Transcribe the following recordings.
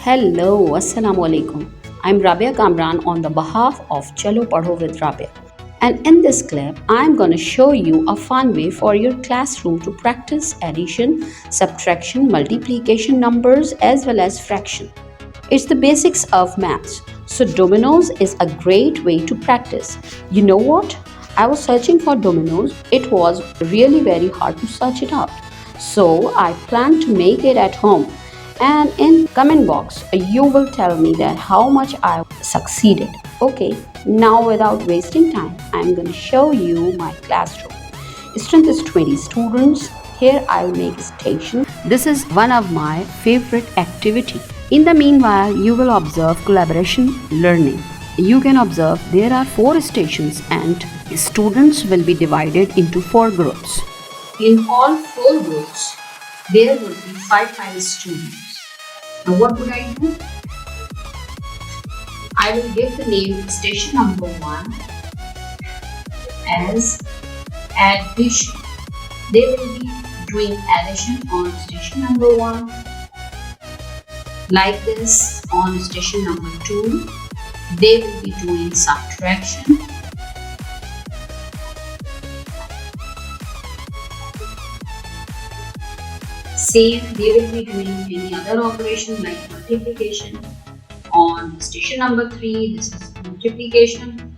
Hello, Assalamu alaikum. I'm Rabia Kamran on the behalf of Chalo Parho with Rabia. And in this clip, I'm going to show you a fun way for your classroom to practice addition, subtraction, multiplication numbers as well as fraction. It's the basics of maths. So dominoes is a great way to practice. You know what? I was searching for dominoes. It was really very hard to search it out. So I plan to make it at home. And in comment box, you will tell me that how much I succeeded. Okay, now without wasting time, I'm going to show you my classroom. Strength is 20 students. Here I will make a station. This is one of my favorite activity. In the meanwhile, you will observe collaboration learning. You can observe there are 4 stations and students will be divided into 4 groups. In all 4 groups, there will be 5 students. Now what would I do? I will give the name station number 1 as addition. They will be doing addition on station number 1. Like this on station number 2. They will be doing subtraction. Same, they will be doing any other operation like multiplication. On station number 3, this is multiplication.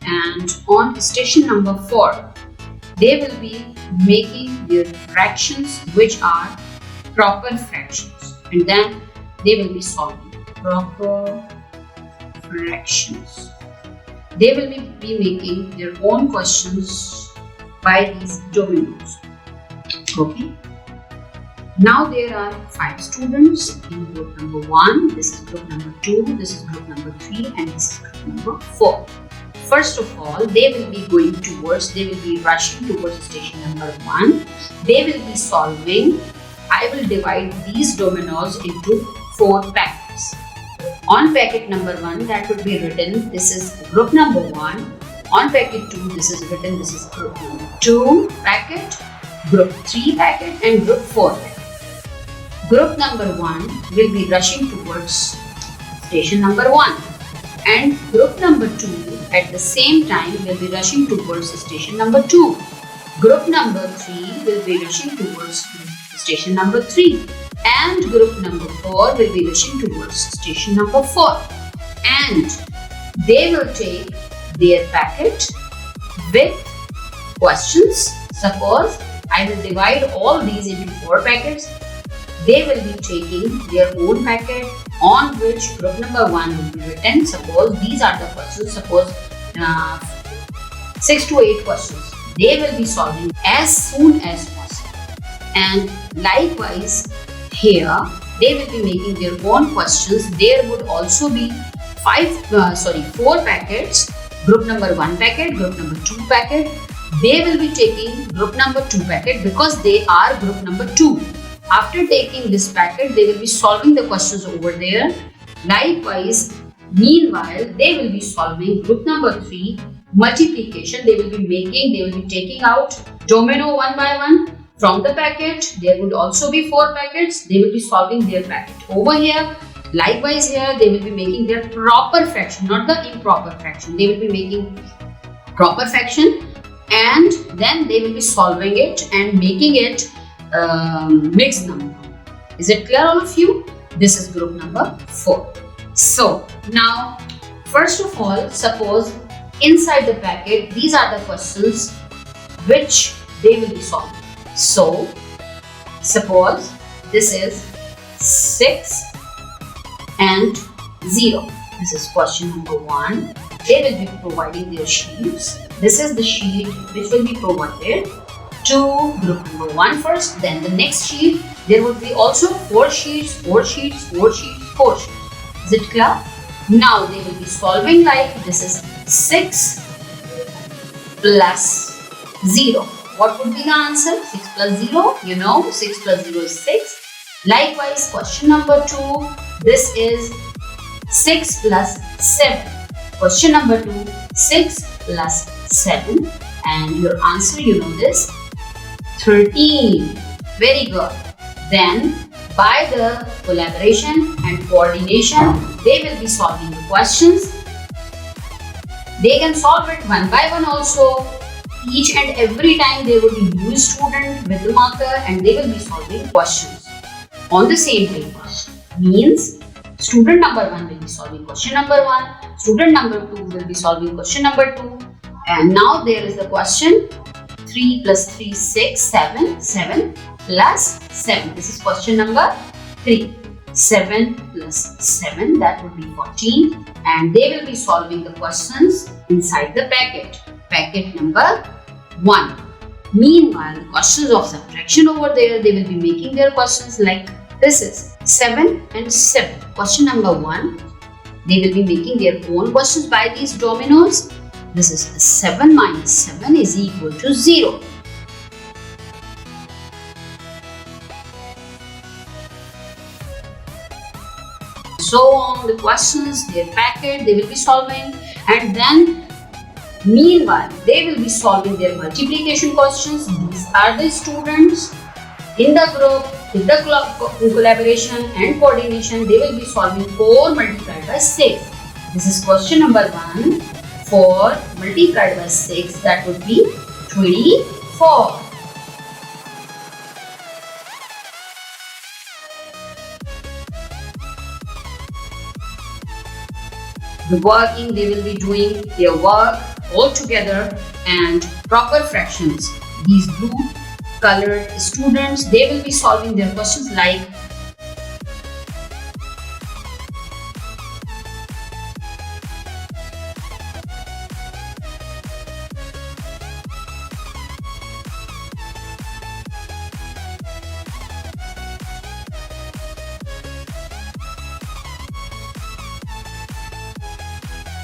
And on station number 4, they will be making their fractions which are proper fractions. And then they will be solving proper fractions. They will be making their own questions by these dominoes. Okay. Now there are 5 students in group number 1. This is group number 2. This is group number 3, and this is group number 4. First of all, they will be rushing towards station number 1. They will be solving. I will divide these dominoes into 4 packets. On packet number 1, that would be written, this is group number 1. On packet 2, this is written, this is group number 2 packet, group 3 packet, and group 4 packet. Group number 1 will be rushing towards station number 1, and group number 2 at the same time will be rushing towards station number 2. Group number 3 will be rushing towards station number 3, and group number 4 will be rushing towards station number 4. And they will take their packet with questions. Suppose I will divide all these into 4 packets. They will be taking their own packet on which group number 1 will be written. Suppose these are the questions. Suppose 6 to 8 questions. They will be solving as soon as possible. And likewise here they will be making their own questions. There would also be 4 packets. Group number 1 packet, group number 2 packet. They will be taking group number 2 packet because they are group number 2. After taking this packet, they will be solving the questions over there. Likewise, meanwhile, they will be solving group number 3 multiplication. They will be taking out domino one by one from the packet. There would also be 4 packets. They will be solving their packet over here. Likewise here, they will be making their proper fraction, not the improper fraction. They will be making proper fraction, and then they will be solving it and making it mixed number. Is it clear, all of you? This is group number 4. So now, first of all, suppose inside the packet, these are the questions which they will be solving. So suppose this is 6 and 0. This is question number 1. They will be providing their sheets. This is the sheet which will be provided to group number 1 first. Then the next sheet, there would be also 4 sheets, 4 sheets, 4 sheets, 4 sheets. Is it clear? Now they will be solving like this is 6 plus 0. What would be the answer? 6 plus 0. You know, 6 plus 0 is 6. Likewise, question number 2. This is 6 plus 7. Question number 2. 6 plus 7. And your answer, you know this, 13. Very good. Then By the collaboration and coordination, they will be solving the questions. They can solve it one by one also. Each and every time there will be new student with the marker and they will be solving questions on the same paper. Means student number 1 will be solving question number 1, student number 2 will be solving question number 2, and now there is the question 3 plus 3 6 7 7 plus 7. This is question number 3. 7 plus 7, that would be 14, and they will be solving the questions inside the packet number 1. Meanwhile, the questions of subtraction over there, they will be making their questions like this is 7 and 7. Question number 1, they will be making their own questions by these dominoes. This is 7 minus 7 is equal to 0. So on the questions, their packet, they will be solving, and then meanwhile they will be solving their multiplication questions. These are the students in the group with the collaboration and coordination. They will be solving 4 multiplied by 6. This is question number 1. 4 multiplied by 6, that would be 24. The working, they will be doing their work all together, and proper fractions. These blue colored students, they will be solving their questions like